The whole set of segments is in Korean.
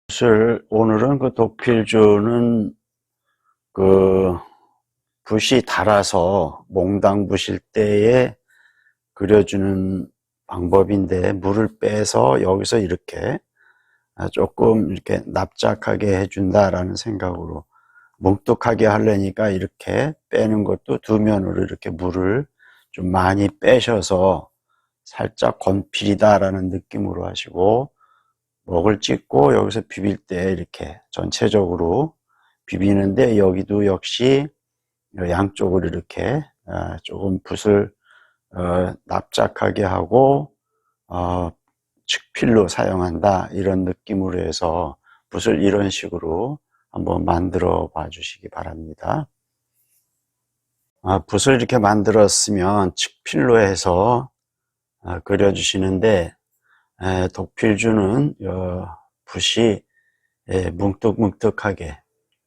오늘은 그 독필주는 그 붓이 닳아서 몽당 부실 때에 그려주는 방법인데, 물을 빼서 여기서 이렇게 조금 이렇게 납작하게 해준다라는 생각으로, 뭉툭하게 하려니까 이렇게 빼는 것도 두 면으로 이렇게 물을 좀 많이 빼셔서 살짝 건필이다라는 느낌으로 하시고, 먹을 찍고 여기서 비빌 때 이렇게 전체적으로 비비는데, 여기도 역시 양쪽으로 이렇게 조금 붓을 납작하게 하고 측필로 사용한다, 이런 느낌으로 해서 붓을 이런 식으로 한번 만들어 봐 주시기 바랍니다. 붓을 이렇게 만들었으면 측필로 해서 그려 주시는데, 독필주는 붓이 뭉툭뭉툭하게,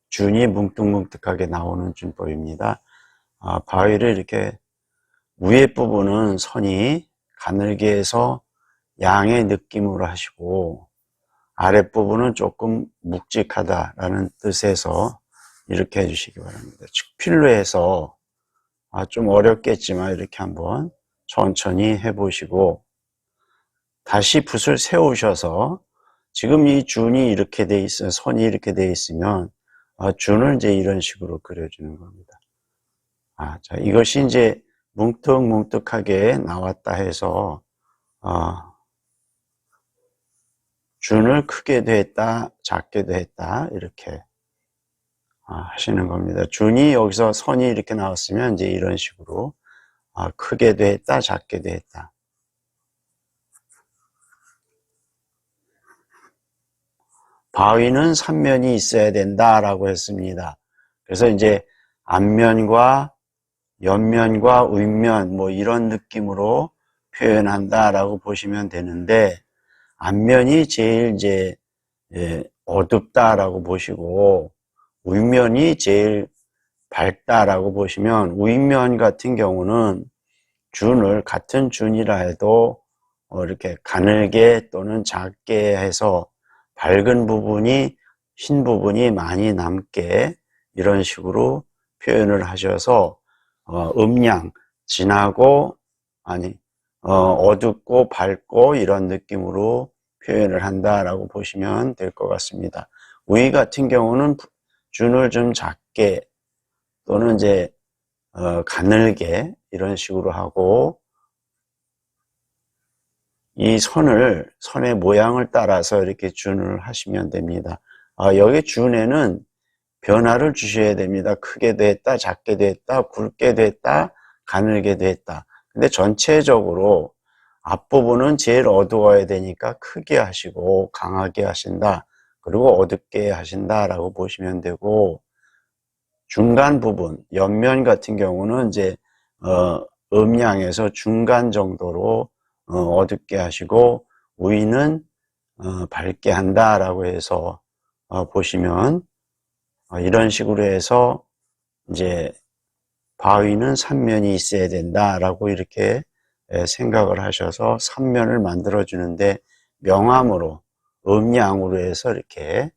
준이 뭉툭뭉툭하게 나오는 준법입니다. 바위를 이렇게 위에 부분은 선이 가늘게 해서 양의 느낌으로 하시고, 아랫부분은 조금 묵직하다라는 뜻에서 이렇게 해주시기 바랍니다. 측필로 해서 좀 어렵겠지만 이렇게 한번 천천히 해보시고, 다시 붓을 세우셔서, 지금 이 준이 이렇게 돼 있어요. 선이 이렇게 돼 있으면 준을 이제 이런 식으로 그려주는 겁니다. 자, 이것이 이제 뭉툭뭉툭하게 나왔다 해서 준을 크게도 했다, 작게도 했다, 이렇게 하시는 겁니다. 준이 여기서 선이 이렇게 나왔으면 이제 이런 식으로 크게도 했다, 작게도 했다. 바위는 3면이 있어야 된다라고 했습니다. 그래서 이제 앞면과 옆면과 윗면 뭐 이런 느낌으로 표현한다라고 보시면 되는데, 앞면이 제일 이제 어둡다라고 보시고, 윗면이 제일 밝다라고 보시면, 윗면 같은 경우는 준을 같은 준이라 해도 이렇게 가늘게 또는 작게 해서 밝은 부분이, 흰 부분이 많이 남게, 이런 식으로 표현을 하셔서 음양, 진하고 어둡고 밝고 이런 느낌으로 표현을 한다라고 보시면 될 것 같습니다. 위 같은 경우는 준을 좀 작게 또는 이제 가늘게 이런 식으로 하고, 이 선의 모양을 따라서 이렇게 준을 하시면 됩니다. 여기 준에는 변화를 주셔야 됩니다. 크게도 했다, 작게도 했다, 굵게도 했다, 가늘게도 했다. 근데 전체적으로 앞부분은 제일 어두워야 되니까 크게 하시고 강하게 하신다, 그리고 어둡게 하신다라고 보시면 되고, 중간 부분, 옆면 같은 경우는 이제 음양에서 중간 정도로 어둡게 하시고, 위는 밝게 한다라고 해서 보시면, 이런 식으로 해서 이제 바위는 3면이 있어야 된다라고 이렇게 생각을 하셔서 3면을 만들어 주는데, 명암으로, 음양으로 해서 이렇게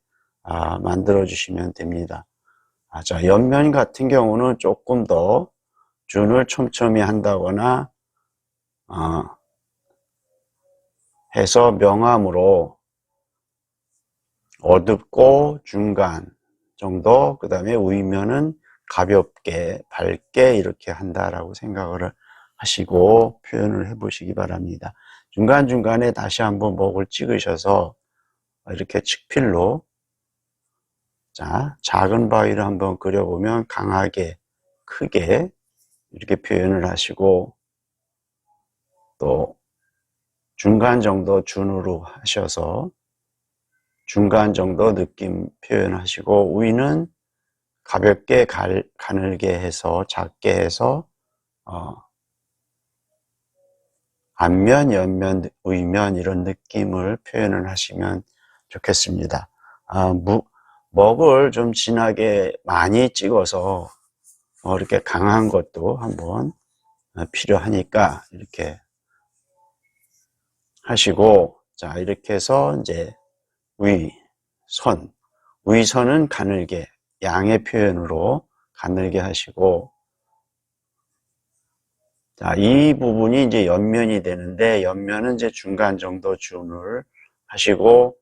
만들어 주시면 됩니다. 자, 옆면 같은 경우는 조금 더 준을 촘촘히 한다거나 해서 명암으로 어둡고 중간 정도, 그 다음에 윗면은 가볍게 밝게 이렇게 한다라고 생각을 하시고 표현을 해 보시기 바랍니다. 중간중간에 다시 한번 목을 찍으셔서 이렇게 측필로, 자, 작은 바위를 한번 그려보면 강하게, 크게 이렇게 표현을 하시고, 또 중간 정도 준으로 하셔서 중간 정도 느낌 표현하시고, 위는 가볍게 가늘게 해서, 작게 해서 앞면, 옆면, 윗면 이런 느낌을 표현을 하시면 좋겠습니다. 먹을 좀 진하게 많이 찍어서 이렇게 강한 것도 한번 필요하니까 이렇게 하시고, 자, 이렇게 해서 이제 위, 선, 위선은 가늘게, 양의 표현으로 가늘게 하시고, 자, 이 부분이 이제 옆면이 되는데, 옆면은 이제 중간 정도 준을 하시고,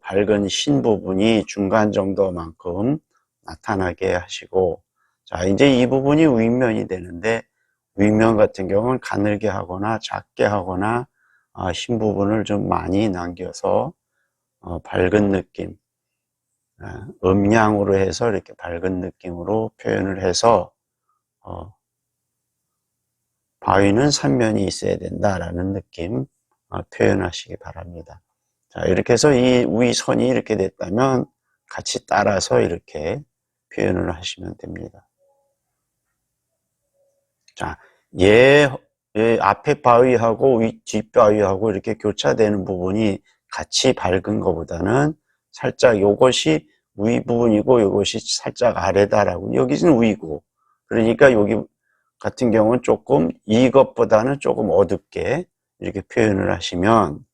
밝은 흰 부분이 중간 정도만큼 나타나게 하시고, 자, 이제 이 부분이 윗면이 되는데, 윗면 같은 경우는 가늘게 하거나 작게 하거나, 흰 부분을 좀 많이 남겨서, 밝은 느낌, 음양으로 해서 이렇게 밝은 느낌으로 표현을 해서, 바위는 삼면이 있어야 된다라는 느낌, 표현하시기 바랍니다. 자, 이렇게 해서 이 위선이 이렇게 됐다면 같이 따라서 이렇게 표현을 하시면 됩니다. 자, 얘 앞에 바위하고 뒷 바위하고 이렇게 교차되는 부분이 같이 밝은 것보다는 살짝 요것이 위 부분이고 요것이 살짝 아래다라고, 여기는 위고, 그러니까 여기 같은 경우는 조금 이것보다는 조금 어둡게 이렇게 표현을 하시면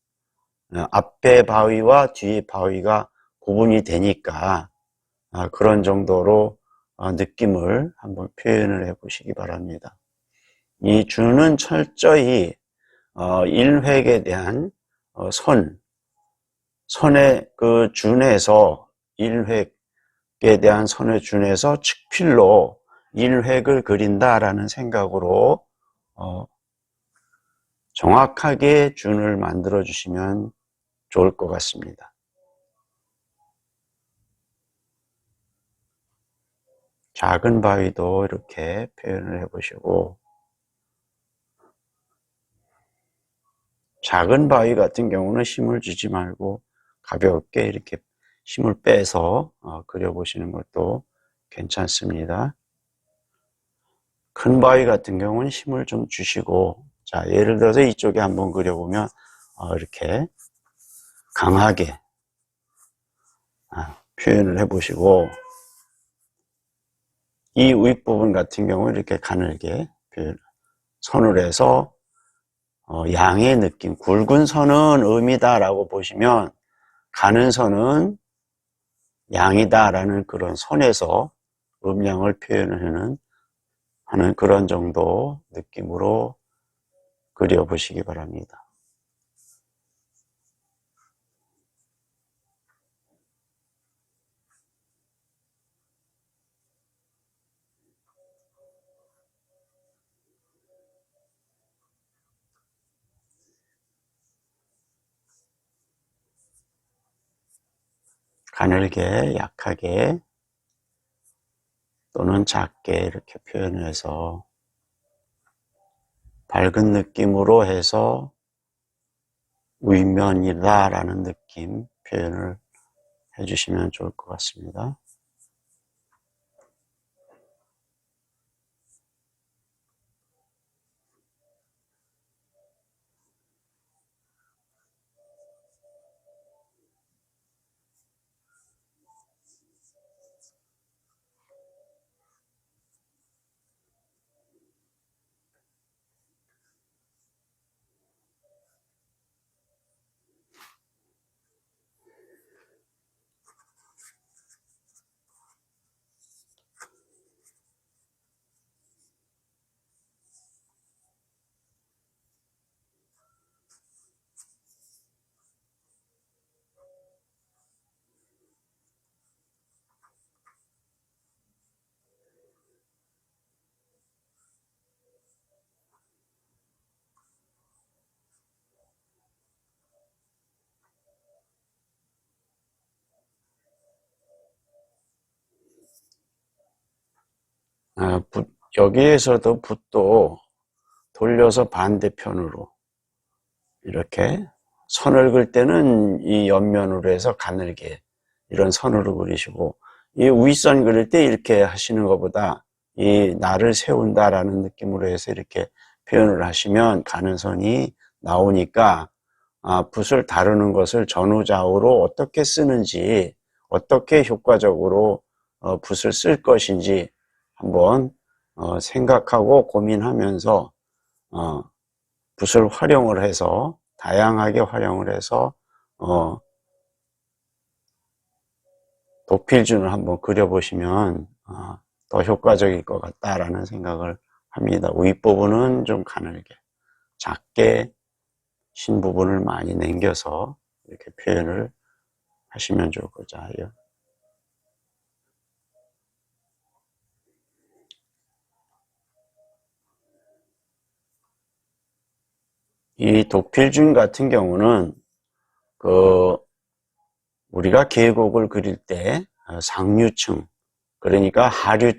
앞에 바위와 뒤에 바위가 구분이 되니까 그런 정도로 느낌을 한번 표현을 해 보시기 바랍니다. 이 준은 철저히 일획에 대한 선의 그 준에서, 일획에 대한 선의 준에서 측필로 일획을 그린다라는 생각으로 정확하게 준을 만들어 주시면 좋을 것 같습니다. 작은 바위도 이렇게 표현을 해보시고, 작은 바위 같은 경우는 힘을 주지 말고 가볍게 이렇게 힘을 빼서 그려보시는 것도 괜찮습니다. 큰 바위 같은 경우는 힘을 좀 주시고, 자, 예를 들어서 이쪽에 한번 그려보면 이렇게 강하게 표현을 해보시고, 이 윗부분 같은 경우는 이렇게 가늘게 선을 해서 양의 느낌, 굵은 선은 음이다라고 보시면 가는 선은 양이다라는 그런 선에서 음양을 표현을 하는 그런 정도 느낌으로 그려보시기 바랍니다. 가늘게, 약하게 또는 작게 이렇게 표현해서 밝은 느낌으로 해서 윗면이다라는 느낌 표현을 해주시면 좋을 것 같습니다. 여기에서도 붓도 돌려서 반대편으로 이렇게 선을 그을 때는 이 옆면으로 해서 가늘게 이런 선으로 그리시고, 이 윗선 그릴 때 이렇게 하시는 것보다 이 나를 세운다라는 느낌으로 해서 이렇게 표현을 하시면 가는 선이 나오니까 붓을 다루는 것을 전후좌우로 어떻게 쓰는지, 어떻게 효과적으로 붓을 쓸 것인지 한번 생각하고 고민하면서 붓을 활용을 해서 다양하게 활용을 해서 도필준을 한번 그려보시면 더 효과적일 것 같다라는 생각을 합니다. 윗 부분은 좀 가늘게, 작게 신 부분을 많이 남겨서 이렇게 표현을 하시면 좋고자 해요. 이 도필준 같은 경우는 우리가 계곡을 그릴 때 상류층, 그러니까 하류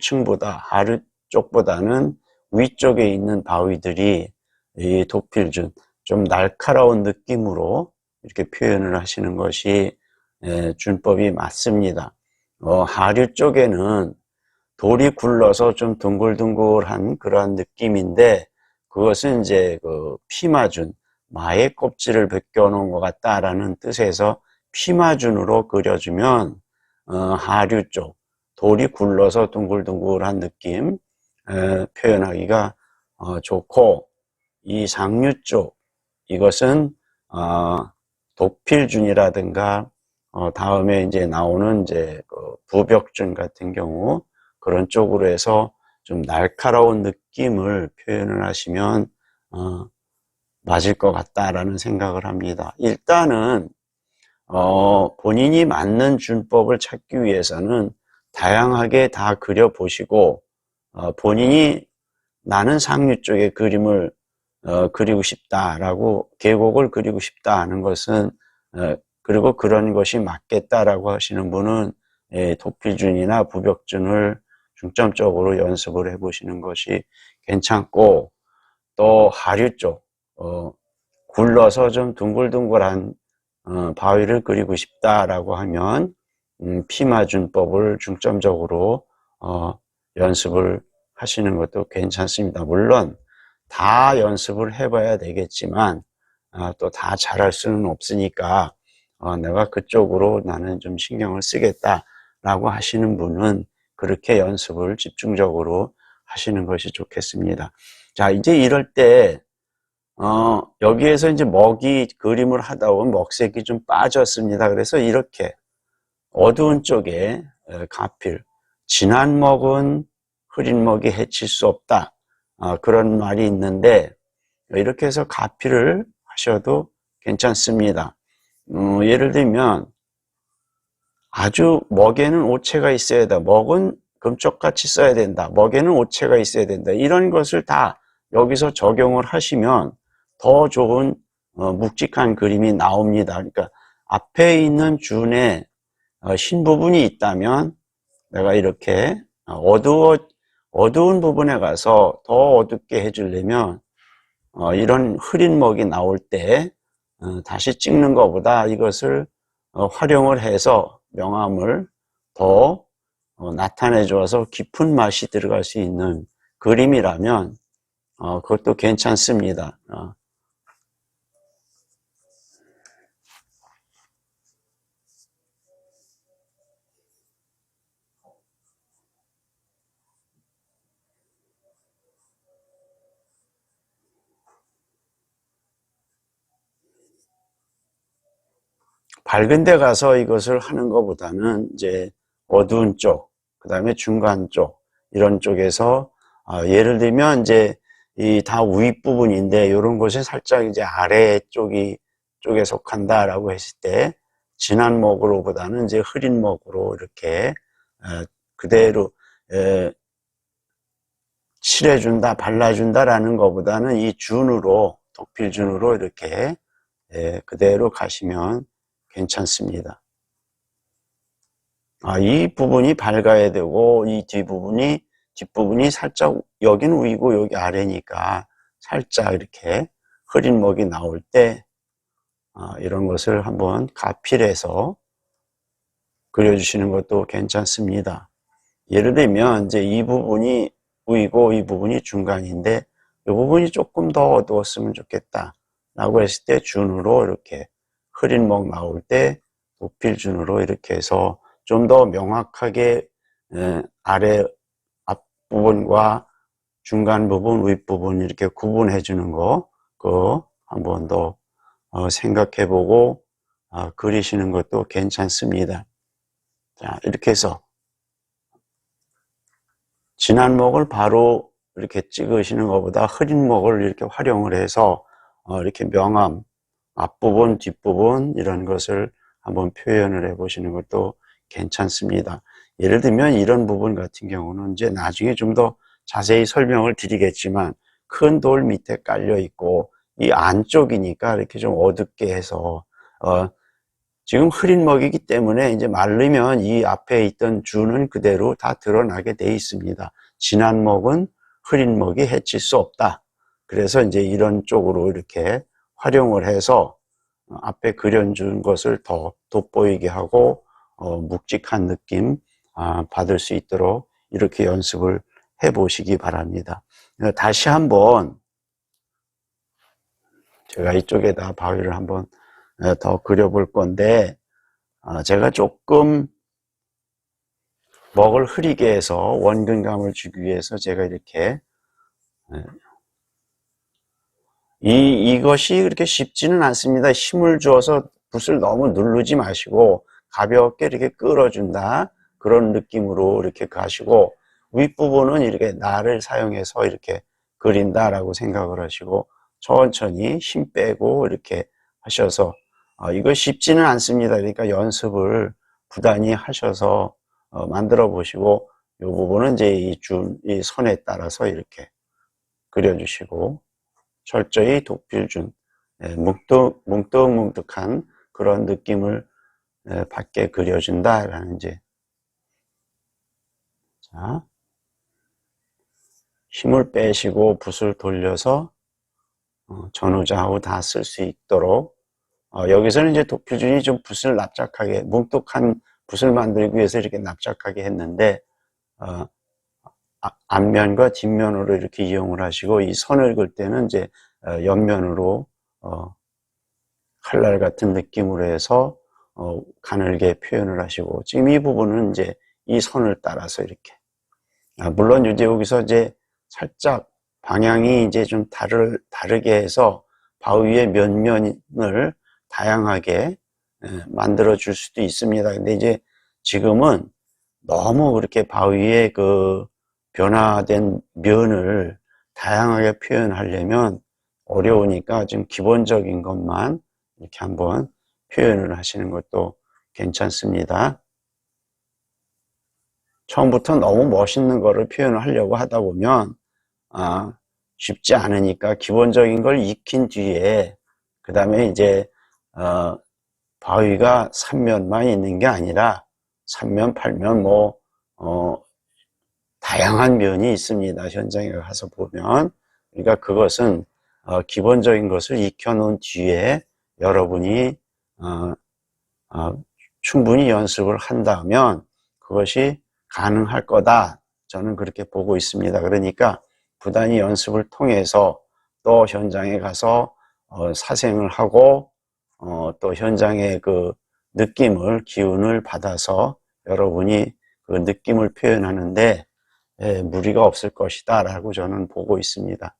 쪽보다는 위쪽에 있는 바위들이 이 도필준, 좀 날카로운 느낌으로 이렇게 표현을 하시는 것이 준법이 맞습니다. 하류 쪽에는 돌이 굴러서 좀 둥글둥글한 그러한 느낌인데, 그것은 이제 피마준, 마의 껍질을 벗겨놓은 것 같다라는 뜻에서 피마준으로 그려주면 하류 쪽, 돌이 굴러서 둥글둥글한 느낌 표현하기가 좋고, 이 상류 쪽, 이것은 도필준이라든가 다음에 이제 나오는 이제 부벽준 같은 경우 그런 쪽으로 해서 좀 날카로운 느낌을 표현을 하시면 맞을 것 같다라는 생각을 합니다. 일단은 본인이 맞는 준법을 찾기 위해서는 다양하게 다 그려보시고 본인이 나는 상류 쪽의 그림을 그리고 싶다라고, 계곡을 그리고 싶다 하는 것은 그리고 그런 것이 맞겠다라고 하시는 분은 도필준이나 부벽준을 중점적으로 연습을 해보시는 것이 괜찮고, 또 하류 쪽 굴러서 좀 둥글둥글한 바위를 그리고 싶다라고 하면 피마준법을 중점적으로 연습을 하시는 것도 괜찮습니다. 물론 다 연습을 해봐야 되겠지만 또 다 잘할 수는 없으니까 내가 그쪽으로 나는 좀 신경을 쓰겠다라고 하시는 분은 그렇게 연습을 집중적으로 하시는 것이 좋겠습니다. 자, 이제 이럴 때 여기에서 이제 먹이 그림을 하다 보면 먹색이 좀 빠졌습니다. 그래서 이렇게 어두운 쪽에 가필, 진한 먹은 흐린 먹이 해칠 수 없다, 그런 말이 있는데 이렇게 해서 가필을 하셔도 괜찮습니다. 예를 들면 아주 먹에는 오체가 있어야 된다, 먹은 금쪽같이 써야 된다, 먹에는 오체가 있어야 된다, 이런 것을 다 여기서 적용을 하시면 더 좋은 묵직한 그림이 나옵니다. 그러니까 앞에 있는 준에 흰 부분이 있다면 내가 이렇게 어두운 부분에 가서 더 어둡게 해주려면 이런 흐린 먹이 나올 때 다시 찍는 것보다 이것을 활용을 해서 명암을 더 나타내 주어서 깊은 맛이 들어갈 수 있는 그림이라면 그것도 괜찮습니다. 밝은 데 가서 이것을 하는 것보다는 이제 어두운 쪽, 그 다음에 중간 쪽, 이런 쪽에서 예를 들면 이제 이 다 윗부분인데 이런 곳이 살짝 이제 아래 쪽에 속한다라고 했을 때 진한 먹으로보다는 이제 흐린 먹으로 이렇게 그대로 칠해준다, 발라준다라는 것보다는 이 준으로, 독필준으로 이렇게 그대로 가시면 괜찮습니다. 이 부분이 밝아야 되고 이 뒷부분이 살짝 여기는 위고 여기 아래니까 살짝 이렇게 흐린 먹이 나올 때 이런 것을 한번 가필해서 그려주시는 것도 괜찮습니다. 예를 들면 이제 이 부분이 위고 이 부분이 중간인데 이 부분이 조금 더 어두웠으면 좋겠다 라고 했을 때 준으로 이렇게 흐린 먹 나올 때 도필준으로 이렇게 해서 좀 더 명확하게 아래 앞부분과 중간 부분, 윗부분 이렇게 구분해 주는 거, 그거 한번 더 생각해 보고 그리시는 것도 괜찮습니다. 자, 이렇게 해서 진한 목을 바로 이렇게 찍으시는 것보다 흐린 목을 이렇게 활용을 해서 이렇게 명암, 앞부분, 뒷부분 이런 것을 한번 표현을 해 보시는 것도 괜찮습니다. 예를 들면 이런 부분 같은 경우는 이제 나중에 좀 더 자세히 설명을 드리겠지만 큰 돌 밑에 깔려 있고 이 안쪽이니까 이렇게 좀 어둡게 해서 지금 흐린 먹이기 때문에 이제 마르면 이 앞에 있던 주는 그대로 다 드러나게 돼 있습니다. 진한 먹은 흐린 먹이 해칠 수 없다. 그래서 이제 이런 쪽으로 이렇게 활용을 해서 앞에 그려준 것을 더 돋보이게 하고 묵직한 느낌 받을 수 있도록 이렇게 연습을 해 보시기 바랍니다. 다시 한번 제가 이쪽에다 바위를 한번 더 그려볼 건데 제가 조금 먹을 흐리게 해서 원근감을 주기 위해서 제가 이렇게 이것이 그렇게 쉽지는 않습니다. 힘을 주어서 붓을 너무 누르지 마시고 가볍게 이렇게 끌어준다 그런 느낌으로 이렇게 가시고 윗부분은 이렇게 날을 사용해서 이렇게 그린다라고 생각을 하시고 천천히 힘 빼고 이렇게 하셔서 이거 쉽지는 않습니다. 그러니까 연습을 부단히 하셔서 만들어 보시고 이 부분은 이제 이 선에 따라서 이렇게 그려주시고 철저히 독필준 뭉뚝뭉뚝한 그런 느낌을 받게 그려준다라는 이제 자 힘을 빼시고 붓을 돌려서 전후좌우 다 쓸 수 있도록 여기서는 이제 독필준이 좀 붓을 납작하게 뭉뚝한 붓을 만들기 위해서 이렇게 납작하게 했는데 앞면과 뒷면으로 이렇게 이용을 하시고 이 선을 그을 때는 이제 옆면으로 칼날 같은 느낌으로 해서 가늘게 표현을 하시고 지금 이 부분은 이제 이 선을 따라서 이렇게 물론 이제 여기서 이제 살짝 방향이 이제 좀 다르게 해서 바위의 면면을 다양하게 만들어 줄 수도 있습니다. 근데 이제 지금은 너무 그렇게 바위의 그 변화된 면을 다양하게 표현하려면 어려우니까 좀 기본적인 것만 이렇게 한번 표현을 하시는 것도 괜찮습니다. 처음부터 너무 멋있는 거를 표현을 하려고 하다 보면 쉽지 않으니까 기본적인 걸 익힌 뒤에 그 다음에 이제 바위가 3면만 있는 게 아니라 3면, 8면 다양한 면이 있습니다. 현장에 가서 보면. 그러니까 그것은 기본적인 것을 익혀놓은 뒤에 여러분이 충분히 연습을 한다면 그것이 가능할 거다. 저는 그렇게 보고 있습니다. 그러니까 부단히 연습을 통해서 또 현장에 가서 사생을 하고 또 현장의 그 느낌을 기운을 받아서 여러분이 그 느낌을 표현하는데 무리가 없을 것이다 라고 저는 보고 있습니다.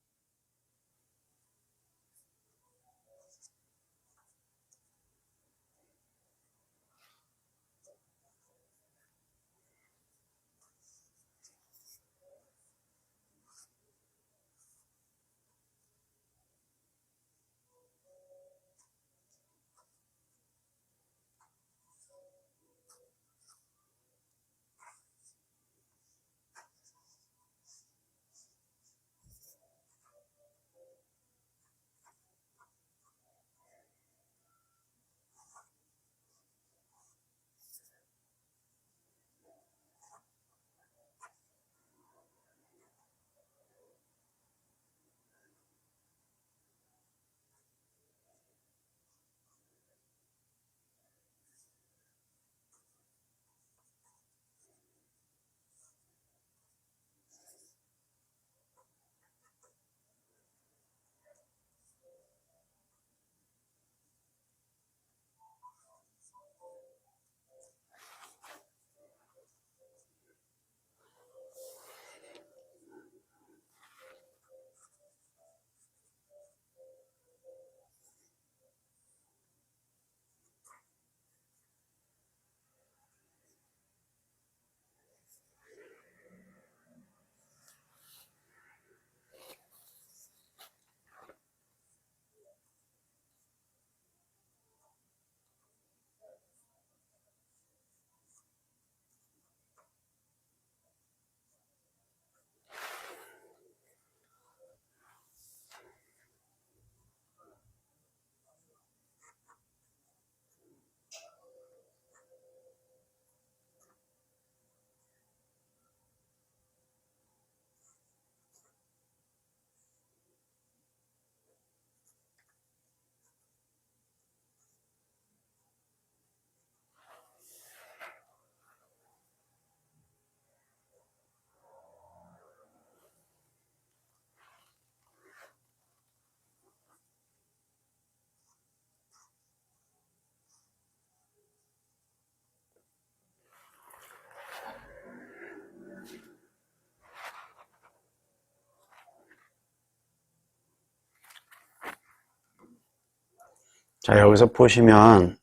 자, 여기서 보시면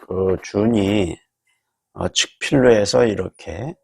그 준이 측필로 해서 이렇게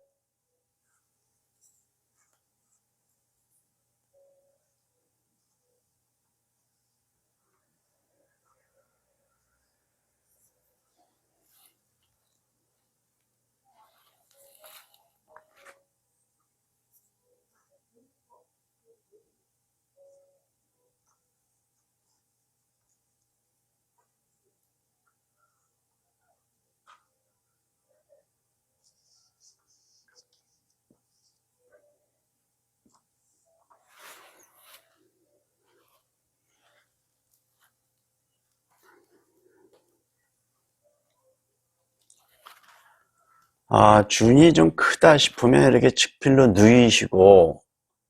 준이 좀 크다 싶으면 이렇게 측필로 누이시고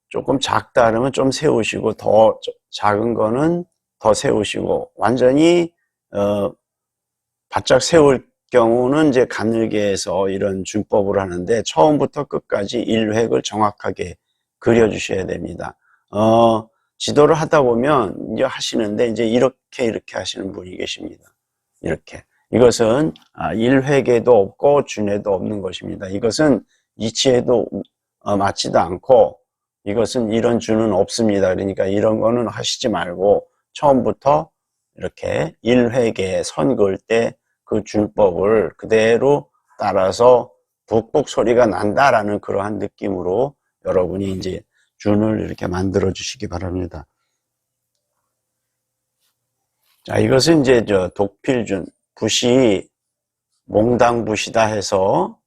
조금 작다 그러면 좀 세우시고 더 작은 거는 더 세우시고 완전히 바짝 세울 경우는 이제 가늘게해서 이런 준법을 하는데 처음부터 끝까지 1획을 정확하게 그려주셔야 됩니다. 지도를 하다 보면 이제 하시는데 이제 이렇게 하시는 분이 계십니다. 이렇게. 이것은 1획에도 없고 준에도 없는 것입니다. 이것은 이치에도 맞지도 않고 이것은 이런 준은 없습니다. 그러니까 이런 거는 하시지 말고 처음부터 이렇게 1획에 선 그을 때 그 준법을 그대로 따라서 북북 소리가 난다라는 그러한 느낌으로 여러분이 이제 준을 이렇게 만들어 주시기 바랍니다. 자, 이것은 이제 독필준, 붓이 몽당붓이다 해서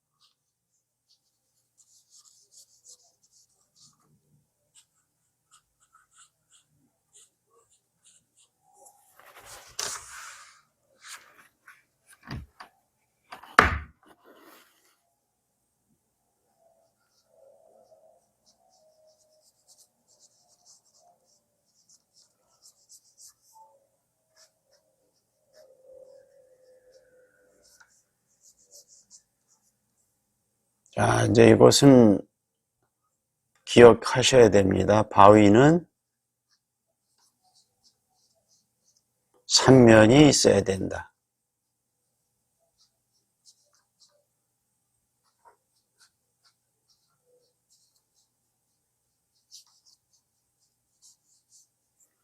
자, 이제 이것은 기억하셔야 됩니다. 바위는 삼면이 있어야 된다.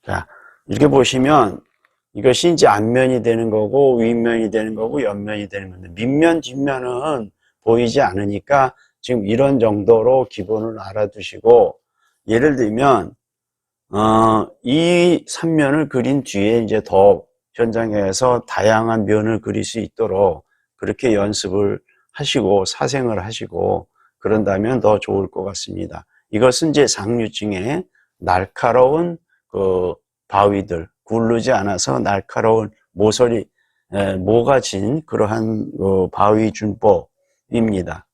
자, 이렇게 보시면 이것이 이제 앞면이 되는 거고 윗면이 되는 거고 옆면이 되는 건데 밑면 뒷면은 보이지 않으니까 지금 이런 정도로 기본을 알아두시고 예를 들면 이 3면을 그린 뒤에 이제 더 현장에서 다양한 면을 그릴 수 있도록 그렇게 연습을 하시고 사생을 하시고 그런다면 더 좋을 것 같습니다. 이것은 이제 상류층의 날카로운 그 바위들, 굴르지 않아서 날카로운 모서리, 모가 진 그러한 바위 준법입니다.